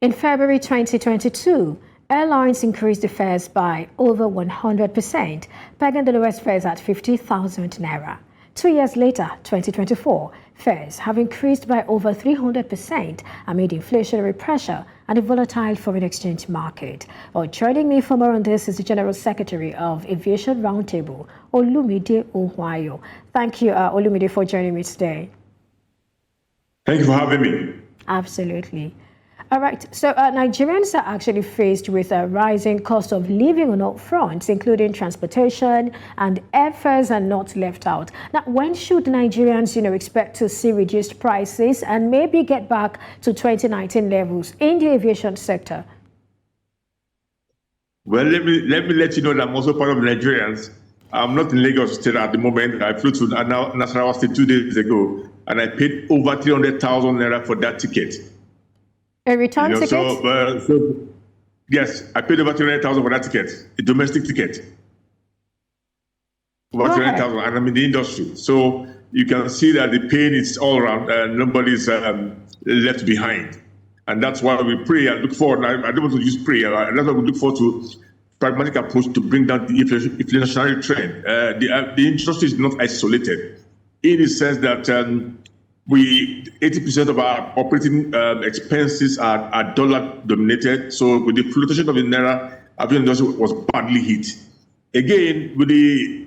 In February 2022, airlines increased the fares by over 100%, pegging the lowest fares at 50,000 naira. 2 years later, 2024, fares have increased by over 300% amid inflationary pressure and a volatile foreign exchange market. Well, joining me for more on this is the General Secretary of Aviation Roundtable, Olumide Ohunayo. Thank you, Olumide, for joining me today. Thank you for having me. Absolutely. All right, so Nigerians are actually faced with a rising cost of living on all fronts, including transportation, and airfares are not left out. Now, when should Nigerians, expect to see reduced prices and maybe get back to 2019 levels in the aviation sector? Well, let me let you know that I'm also part of the Nigerians. I'm not in Lagos State at the moment. I flew to Nasarawa State 2 days ago, and I paid over 300,000 naira for that ticket. A return ticket? So, yes, I paid over 300,000 for that ticket, a domestic ticket. Over 300,000, and I'm in the industry. So you can see that the pain is all around, and nobody's left behind. And that's why we pray and look forward. I don't want to use prayer. That's why we look forward to pragmatic approach to bring down the inflationary trend. The industry is not isolated in the sense that 80% of our operating expenses are dollar dominated. So with the fluctuation of the naira, aviation industry was badly hit. Again, with the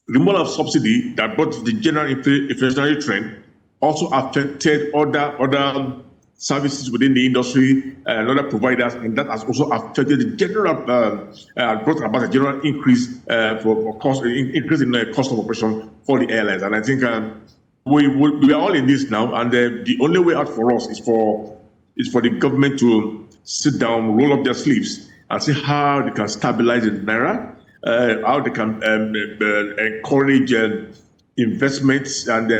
removal of subsidy that brought the general inflationary trend, also affected other services within the industry and other providers, and that has also affected the general brought about a general increase increase in the cost of operation for the airlines. And I think we are all in this now, and the only way out for us is for the government to sit down, roll up their sleeves, and see how they can stabilize the naira, how they can encourage investments, and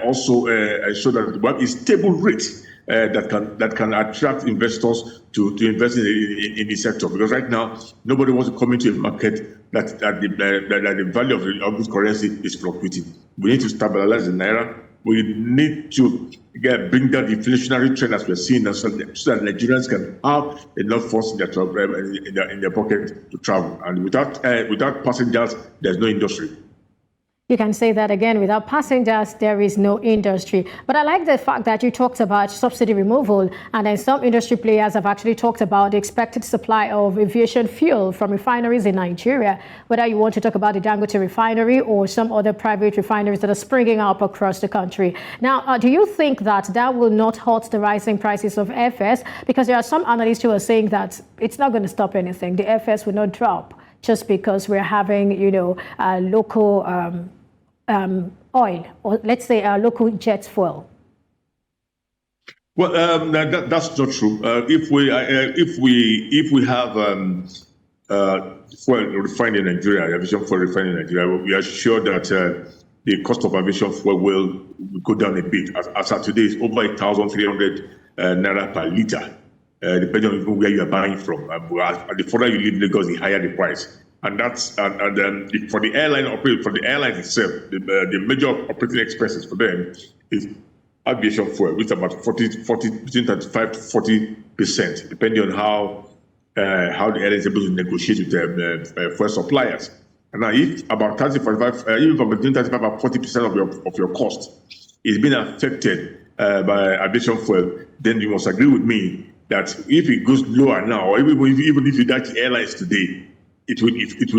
also ensure that we have a stable rate that can attract investors to invest in the sector. Because right now, nobody wants to come into a market that the value of this currency is fluctuating. We need to stabilize the naira. We need to bring down the inflationary trend as we're seeing, so that Nigerians can have enough funds in their pocket to travel. And without passengers, there's no industry. You can say that again: without passengers, there is no industry. But I like the fact that you talked about subsidy removal, and then some industry players have actually talked about the expected supply of aviation fuel from refineries in Nigeria, whether you want to talk about the Dangote refinery or some other private refineries that are springing up across the country. Now, do you think that will not hurt the rising prices of airfares? Because there are some analysts who are saying that it's not going to stop anything. The airfares will not drop just because we're having, local oil, or let's say local jet fuel. Well, that's not true. If we have fuel refined in Nigeria, aviation fuel refined in Nigeria, we are sure that the cost of aviation fuel will go down a bit. As of today, it's over 1,300 naira per liter, depending on where you are buying from. The further you leave Lagos, the higher the price. And that's for the airline itself, the major operating expenses for them is aviation fuel, which is about between 35 to 40%, depending on how the airline is able to negotiate with their fuel suppliers. And now, if about 35, even from between 35 and 40% of your cost is being affected by aviation fuel, then you must agree with me that if it goes lower now, or even if you touch airlines today, it will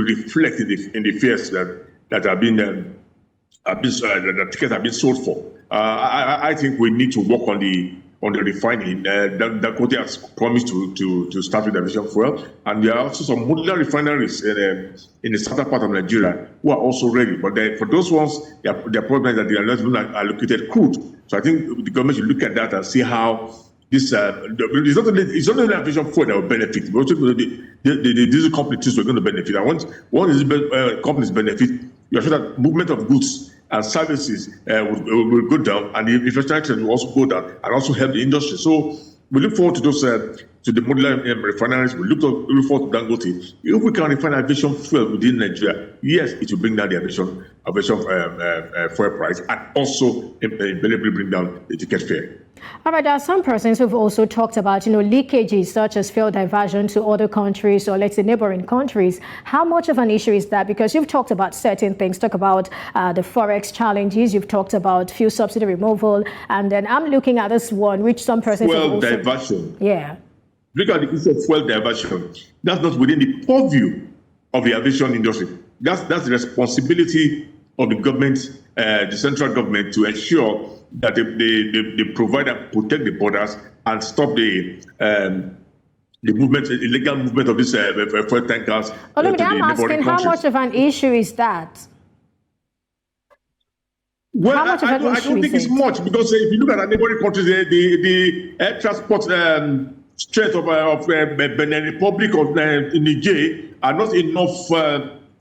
reflect in the fares that have been that tickets have been sold for. I think we need to work on the refining. Dangote has promised to start with aviation fuel, and there are also some modular refineries in the southern part of Nigeria who are also ready. But for those ones, their problem is that they are not even allocated crude. So I think the government should look at that and see how this it's not only aviation fuel that will benefit, but also the diesel companies are going to benefit. And once companies benefit, you are sure that movement of goods and services will go down, and the infrastructure will also go down and also help the industry. So we look forward to those to the modular refineries. We look forward to Dangote. If we can refine aviation fuel within Nigeria, yes, it will bring down the aviation fuel price and also invariably bring down the ticket fare. All right, there are some persons who've also talked about, leakages such as fuel diversion to other countries or let's say neighboring countries. How much of an issue is that? Because you've talked about certain things, talk about the forex challenges, you've talked about fuel subsidy removal, and then I'm looking at this one, which some persons have also... diversion. Yeah. Look at the issue of fuel diversion. That's not within the purview of the aviation industry. That's the responsibility of the government, the central government, to ensure that they provide and protect the borders and stop the movement, illegal movement of these fuel tankers. Olumide, I'm asking how much of an issue is that? Well, I don't think it's much, because if you look at the neighboring countries, the air transport strength of Benin Republic or Niger are not enough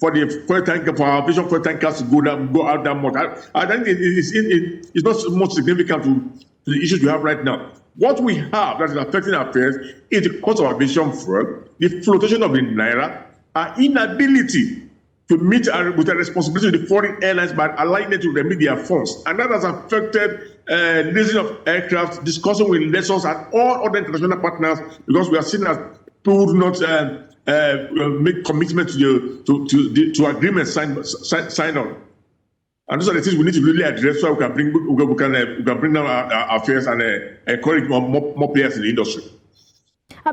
for the fuel tanker, for our aviation fuel tankers to go out that much. I think it's not so much significant to the issues we have right now. What we have that is affecting our affairs is the cost of aviation fuel, the flotation of the naira, our inability to meet with the responsibility of the foreign airlines by allowing them to remit their funds. And that has affected leasing of aircraft, discussing with lessors and all other international partners, because we are seen as people who do not make commitment to agreements signed on. And those are the things we need to really address, so we can bring down our affairs and encourage more players in the industry.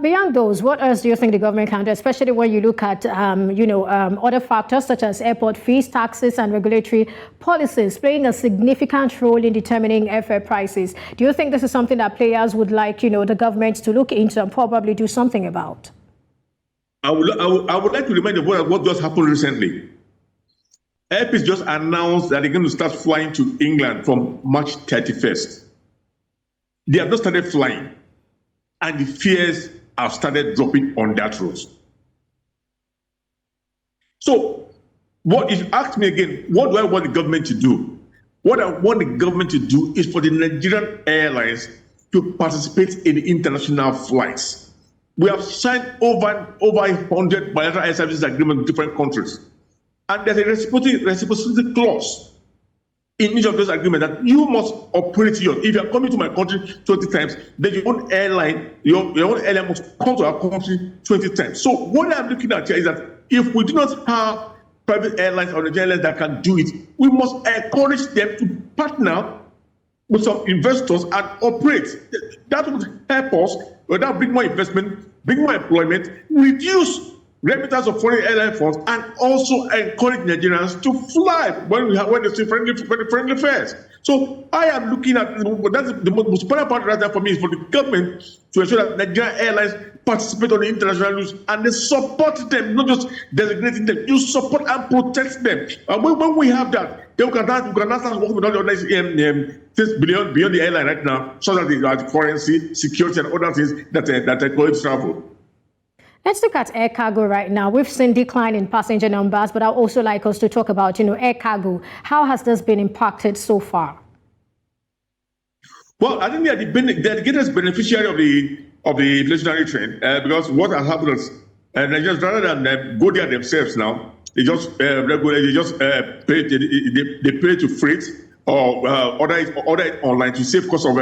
Beyond those, what else do you think the government can do, especially when you look at, other factors such as airport fees, taxes, and regulatory policies playing a significant role in determining airfare prices? Do you think this is something that players would like, the government to look into and probably do something about? I would like to remind the world what just happened recently. Airpeace just announced that they're going to start flying to England from March 31st. They have not started flying, and the fares have started dropping on that route. So, if you ask me again, what do I want the government to do? What I want the government to do is for the Nigerian airlines to participate in international flights. We have signed over 100 bilateral air services agreements with different countries. And there's a reciprocity clause in each of those agreements that you must operate yours. If you're coming to my country 20 times, then your own airline must come to our country 20 times. So what I'm looking at here is that if we do not have private airlines or Nigerian airlines that can do it, we must encourage them to partner with some investors and operate. That would help us, that bring more investment, bring more employment, reduce remittance of foreign airline funds, and also encourage Nigerians to fly when they see friendly fares. So I am looking at, that's the most important part right now for me, is for the government to ensure that Nigerian airlines participate on the international routes and they support them, not just designating them. You support and protect them. And when we have that, then we can start working with all the other things beyond the airline right now, so that the currency, security, and other things that encourage travel. Let's look at air cargo right now. We've seen decline in passenger numbers, but I'd also like us to talk about, air cargo. How has this been impacted so far? Well, I think they are the greatest beneficiary of the inflationary trend, because what has happened is Nigerians, rather than go there themselves now, they just pay to freight or order it online to save cost of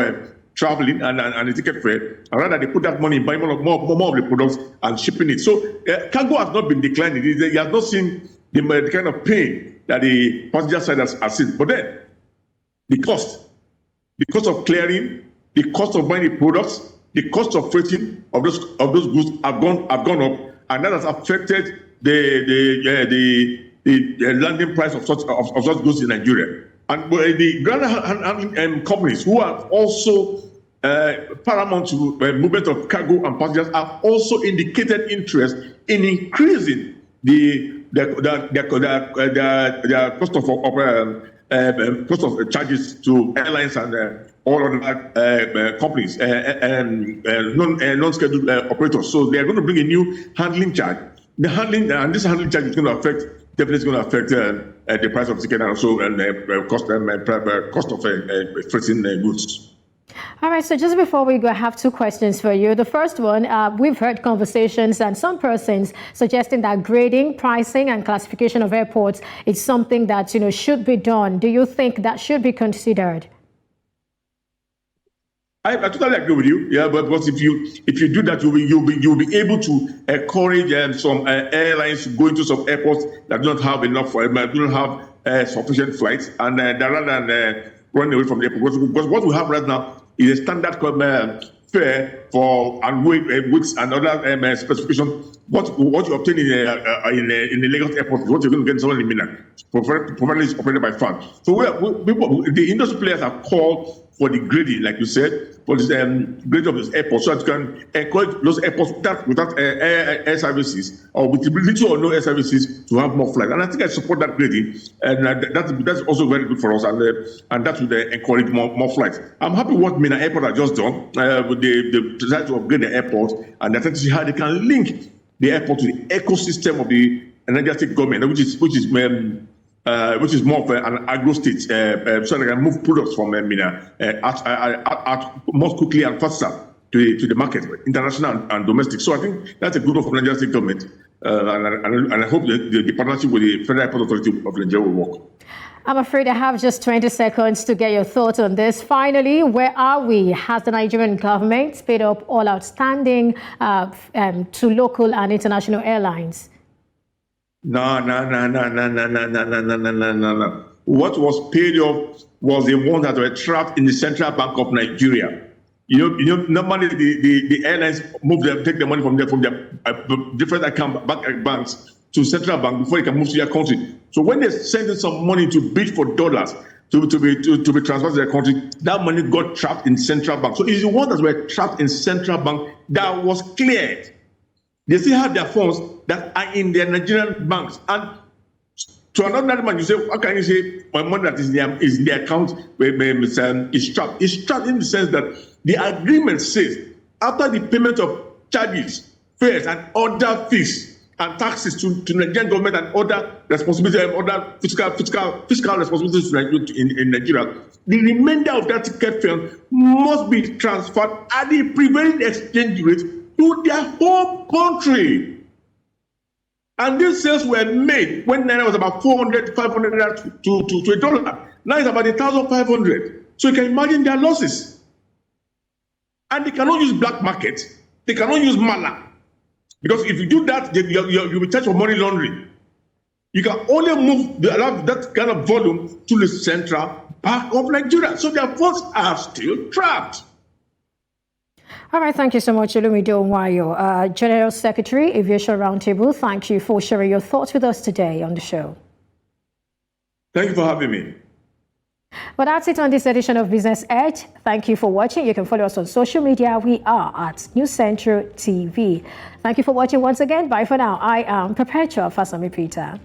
traveling and the ticket fare, and rather they put that money in buying more of the products and shipping it. So cargo has not been declining. It has not seen the kind of pain that the passenger side has seen. But then the cost of clearing, the cost of buying the products, the cost of freighting of those goods have gone up, and that has affected the landing price of such goods in Nigeria. And the ground handling companies, who are also paramount to movement of cargo and passengers, have also indicated interest in increasing the cost of charges to airlines and all other companies and non-scheduled operators. So they are going to bring a new handling charge. This handling charge is going to affect. Definitely going to affect the price of ticket and also cost of freighting goods. All right, so just before we go, I have two questions for you. The first one, we've heard conversations and some persons suggesting that grading, pricing, and classification of airports is something that should be done. Do you think that should be considered? I totally agree with you. Yeah, but if you do that, you'll be able to encourage some airlines to go into some airports that don't have enough, don't have sufficient flights, and rather than running away from the airport. Because what we have right now is a standard fare for and weights and other specifications. What you obtain in the Lagos airport is what you're going to get somewhere in Minna, provided it's operated by fund. So the industry players have called for the grading, like you said, for this grading of this airport, so that you can encourage those airports without air services, or with little or no air services, to have more flights. And I think I support that grading, and that's also very good for us, and that would encourage more flights. I'm happy what Minna Airport has just done with the desire to upgrade the airport, and I think to see how they can link the airport to the ecosystem of the Nigerian state government, which is more of an agro state, so they can move products from Minna more quickly and faster to the market, international and domestic. So I think that's a good one for the Nigerian state government, and I hope the partnership with the Federal Airport Authority of Nigeria will work. I'm afraid I have just 20 seconds to get your thoughts on this. Finally, where are we? Has the Nigerian government paid up all outstanding to local and international airlines? No. What was paid off was the ones that were trapped in the Central Bank of Nigeria. Normally the airlines take the money from their different banks to Central Bank before they can move to their country. So when they send in some money to bid for dollars to be transferred to their country, that money got trapped in Central Bank. So it's the ones that were trapped in Central Bank that was cleared. They still have their funds that are in their Nigerian banks. And to another man, you say, how can you say my money that is in the account is trapped? It's trapped in the sense that the agreement says after the payment of charges, fares, and other fees and taxes to Nigerian government and other responsibilities, other fiscal responsibilities in Nigeria, the remainder of that ticket fare must be transferred at the prevailing exchange rate to their home country. And these sales were made when Naira was about 400, 500 to $1. Now it's about 1,500. So you can imagine their losses. And they cannot use black market. They cannot use mala. Because if you do that, you'll be charged for money laundering. You can only allow that kind of volume to the Central Bank of Nigeria. So their funds are still trapped. All right, thank you so much, Olumide Ohunayo, General Secretary, Aviation Roundtable. Thank you for sharing your thoughts with us today on the show. Thank you for having me. Well, that's it on this edition of Business Edge. Thank you for watching. You can follow us on social media. We are at News Central TV. Thank you for watching once again. Bye for now. I am Perpetua Fasanmi-Peter.